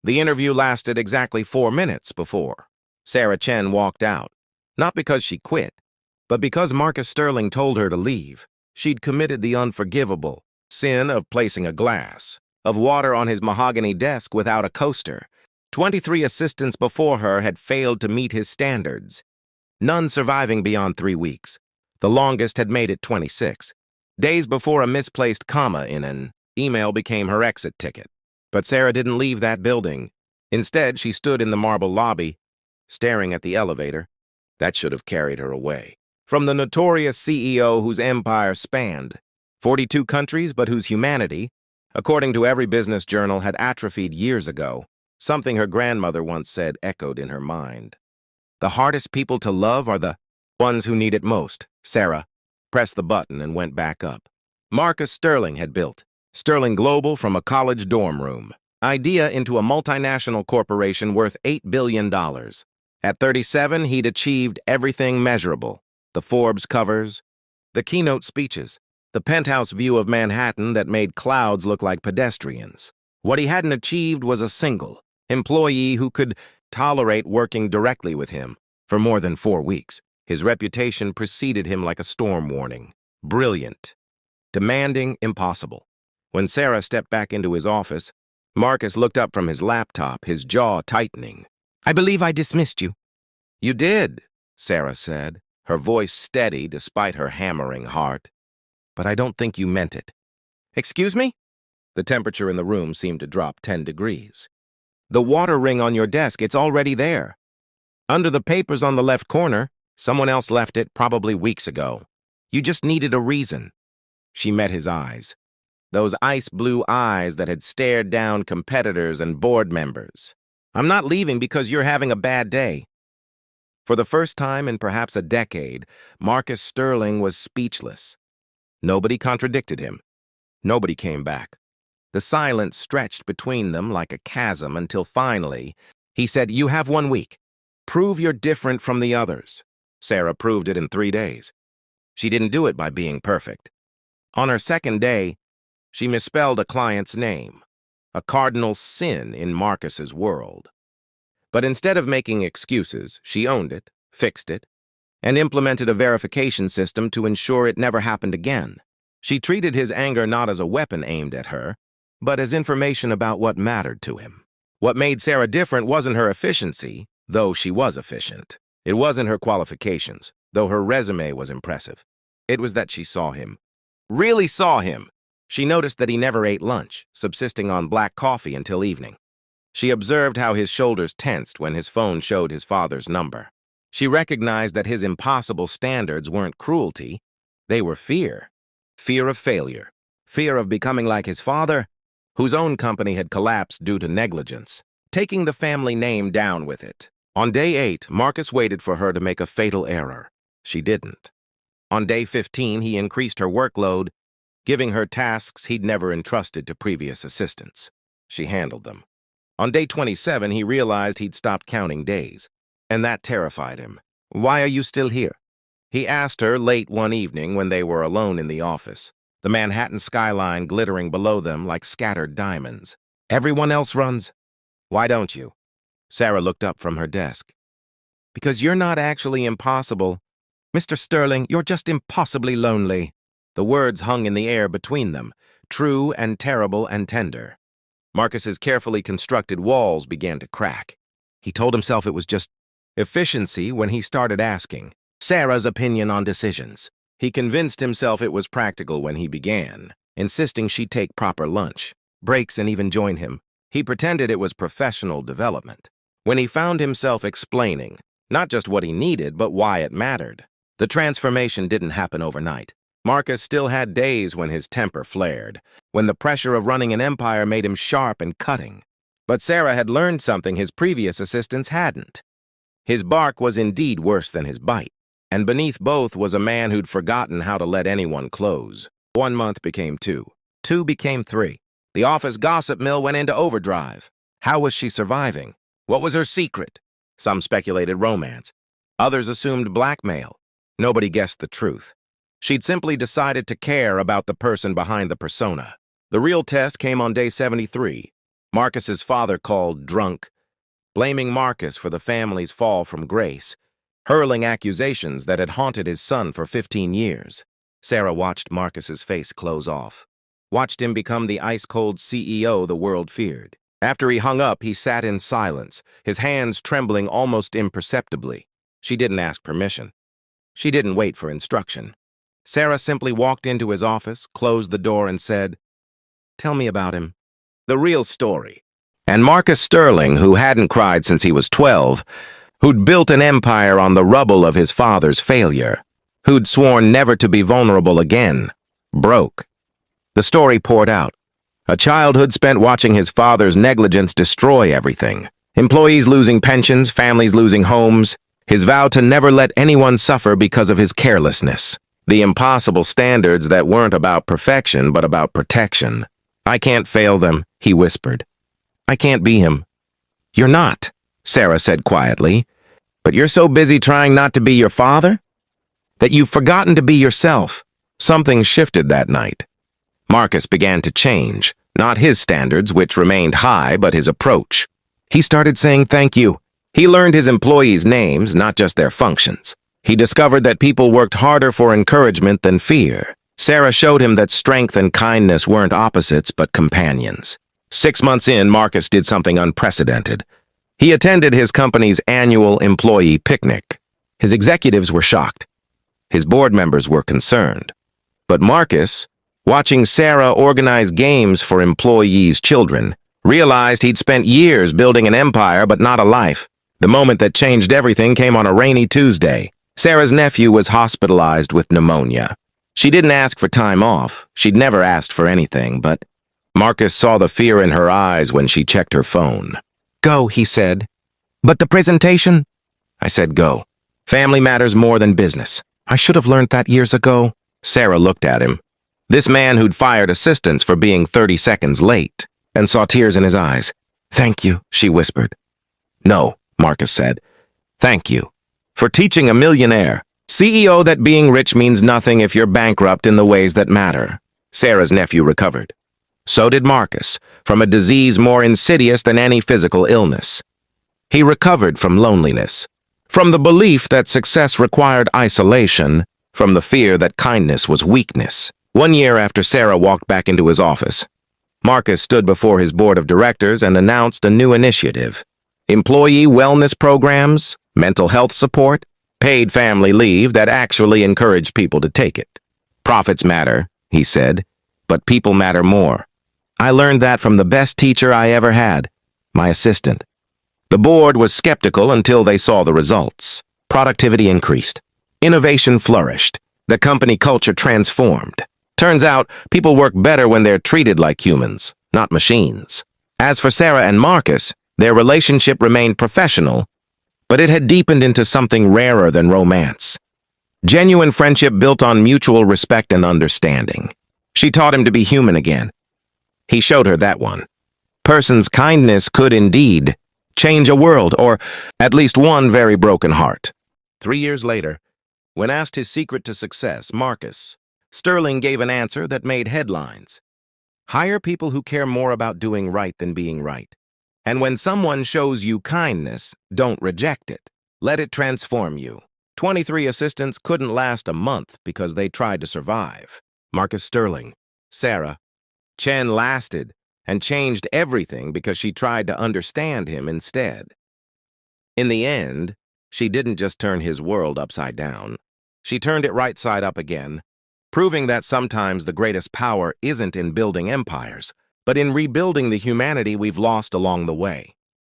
The interview lasted exactly 4 minutes before Sarah Chen walked out, not because she quit, but because Marcus Sterling told her to leave. She'd committed the unforgivable sin of placing a glass of water on his mahogany desk without a coaster. 23 assistants before her had failed to meet his standards, none surviving beyond 3 weeks. The longest had made it 26. Days before a misplaced comma in an email became her exit ticket. But Sarah didn't leave that building. Instead, she stood in the marble lobby, staring at the elevator. That should have carried her away. From the notorious CEO whose empire spanned 42 countries, but whose humanity, according to every business journal, had atrophied years ago, something her grandmother once said echoed in her mind. The hardest people to love are the ones who need it most. Sarah pressed the button and went back up. Marcus Sterling had built Sterling Global from a college dorm room idea into a multinational corporation worth $8 billion. At 37, he'd achieved everything measurable: the Forbes covers, the keynote speeches, the penthouse view of Manhattan that made clouds look like pedestrians. What he hadn't achieved was a single employee who could tolerate working directly with him for more than 4 weeks. His reputation preceded him like a storm warning. Brilliant, demanding, impossible. When Sarah stepped back into his office, Marcus looked up from his laptop, his jaw tightening. "I believe I dismissed you." "You did," Sarah said, her voice steady despite her hammering heart. "But I don't think you meant it." "Excuse me?" The temperature in the room seemed to drop 10 degrees. "The water ring on your desk, it's already there. Under the papers on the left corner. Someone else left it, probably weeks ago. You just needed a reason." She met his eyes. Those ice-blue eyes that had stared down competitors and board members. "I'm not leaving because you're having a bad day." For the first time in perhaps a decade, Marcus Sterling was speechless. Nobody contradicted him. Nobody came back. The silence stretched between them like a chasm until finally, he said, "You have 1 week. Prove you're different from the others." Sarah proved it in 3 days. She didn't do it by being perfect. On her second day, she misspelled a client's name, a cardinal sin in Marcus's world. But instead of making excuses, she owned it, fixed it, and implemented a verification system to ensure it never happened again. She treated his anger not as a weapon aimed at her, but as information about what mattered to him. What made Sarah different wasn't her efficiency, though she was efficient. It wasn't her qualifications, though her resume was impressive. It was that she saw him. Really saw him. She noticed that he never ate lunch, subsisting on black coffee until evening. She observed how his shoulders tensed when his phone showed his father's number. She recognized that his impossible standards weren't cruelty, they were fear. Fear of failure. Fear of becoming like his father, whose own company had collapsed due to negligence, taking the family name down with it. On day 8, Marcus waited for her to make a fatal error. She didn't. On day 15, he increased her workload, giving her tasks he'd never entrusted to previous assistants. She handled them. On day 27, he realized he'd stopped counting days, and that terrified him. "Why are you still here?" he asked her late one evening when they were alone in the office, the Manhattan skyline glittering below them like scattered diamonds. "Everyone else runs. Why don't you?" Sarah looked up from her desk. "Because you're not actually impossible. Mr. Sterling, you're just impossibly lonely." The words hung in the air between them, true and terrible and tender. Marcus's carefully constructed walls began to crack. He told himself it was just efficiency when he started asking Sarah's opinion on decisions. He convinced himself it was practical when he began, insisting she take proper lunch, breaks, and even join him. He pretended it was professional development. When he found himself explaining not just what he needed, but why it mattered, the transformation didn't happen overnight. Marcus still had days when his temper flared, when the pressure of running an empire made him sharp and cutting. But Sarah had learned something his previous assistants hadn't. His bark was indeed worse than his bite, and beneath both was a man who'd forgotten how to let anyone close. 1 month became 2. 2 became 3. The office gossip mill went into overdrive. How was she surviving? What was her secret? Some speculated romance. Others assumed blackmail. Nobody guessed the truth. She'd simply decided to care about the person behind the persona. The real test came on day 73. Marcus's father called drunk, blaming Marcus for the family's fall from grace, hurling accusations that had haunted his son for 15 years. Sarah watched Marcus's face close off, watched him become the ice-cold CEO the world feared. After he hung up, he sat in silence, his hands trembling almost imperceptibly. She didn't ask permission. She didn't wait for instruction. Sarah simply walked into his office, closed the door, and said, "Tell me about him. The real story." And Marcus Sterling, who hadn't cried since he was 12, who'd built an empire on the rubble of his father's failure, who'd sworn never to be vulnerable again, broke. The story poured out. A childhood spent watching his father's negligence destroy everything. Employees losing pensions, families losing homes. His vow to never let anyone suffer because of his carelessness. The impossible standards that weren't about perfection, but about protection. "I can't fail them," he whispered. "I can't be him." "You're not," Sarah said quietly. "But you're so busy trying not to be your father that you've forgotten to be yourself." Something shifted that night. Marcus began to change, not his standards, which remained high, but his approach. He started saying thank you. He learned his employees' names, not just their functions. He discovered that people worked harder for encouragement than fear. Sarah showed him that strength and kindness weren't opposites, but companions. 6 months in, Marcus did something unprecedented. He attended his company's annual employee picnic. His executives were shocked. His board members were concerned. But Marcus, watching Sarah organize games for employees' children, realized he'd spent years building an empire but not a life. The moment that changed everything came on a rainy Tuesday. Sarah's nephew was hospitalized with pneumonia. She didn't ask for time off. She'd never asked for anything, but Marcus saw the fear in her eyes when she checked her phone. "Go," he said. "But the presentation?" I said, "Go. Family matters more than business." "I should have learned that years ago." Sarah looked at him. This man who'd fired assistants for being 30 seconds late, and saw tears in his eyes. "Thank you," she whispered. "No," Marcus said. "Thank you for teaching a millionaire CEO that being rich means nothing if you're bankrupt in the ways that matter." Sarah's nephew recovered. So did Marcus, from a disease more insidious than any physical illness. He recovered from loneliness, from the belief that success required isolation, from the fear that kindness was weakness. 1 year after Sarah walked back into his office, Marcus stood before his board of directors and announced a new initiative. Employee wellness programs, mental health support, paid family leave that actually encouraged people to take it. "Profits matter," he said, "but people matter more." I learned that from the best teacher I ever had, my assistant. The board was skeptical until they saw the results. Productivity increased. Innovation flourished. The company culture transformed. Turns out, people work better when they're treated like humans, not machines. As for Sarah and Marcus, their relationship remained professional, but it had deepened into something rarer than romance. Genuine friendship built on mutual respect and understanding. She taught him to be human again. He showed her that one. Person's kindness could indeed change a world, or at least one very broken heart. 3 years later, when asked his secret to success, Marcus Sterling gave an answer that made headlines. Hire people who care more about doing right than being right. And when someone shows you kindness, don't reject it. Let it transform you. 23 assistants couldn't last a month because they tried to survive. Marcus Sterling, Sarah, Chen lasted and changed everything because she tried to understand him instead. In the end, she didn't just turn his world upside down. She turned it right side up again, proving that sometimes the greatest power isn't in building empires, but in rebuilding the humanity we've lost along the way.